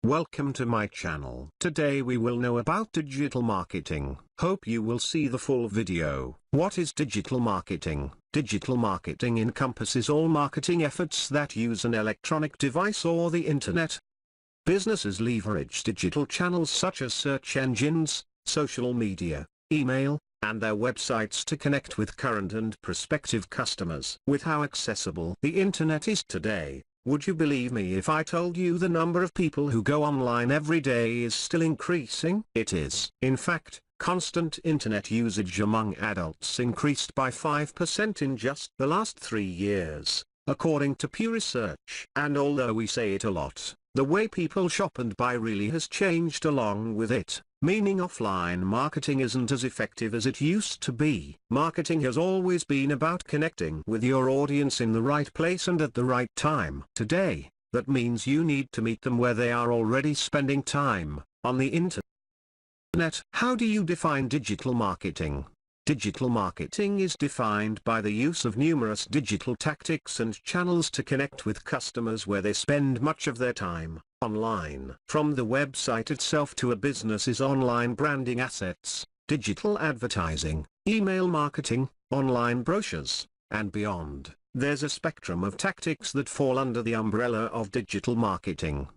Welcome to my channel. Today we will know about digital marketing. Hope you will see the full video. What is digital marketing? Digital marketing encompasses all marketing efforts that use an electronic device or the internet. Businesses leverage digital channels such as search engines, social media, email, and their websites to connect with current and prospective customers. With how accessible the internet is today, would you believe me if I told you the number of people who go online every day is still increasing? It is. In fact, constant internet usage among adults increased by 5% in just the last 3 years, according to Pew Research. And although we say it a lot, the way people shop and buy really has changed along with it, meaning offline marketing isn't as effective as it used to be. Marketing has always been about connecting with your audience in the right place and at the right time. Today, that means you need to meet them where they are already spending time, on the internet. How do you define digital marketing? Digital marketing is defined by the use of numerous digital tactics and channels to connect with customers where they spend much of their time, online. From the website itself to a business's online branding assets, digital advertising, email marketing, online brochures, and beyond, there's a spectrum of tactics that fall under the umbrella of digital marketing.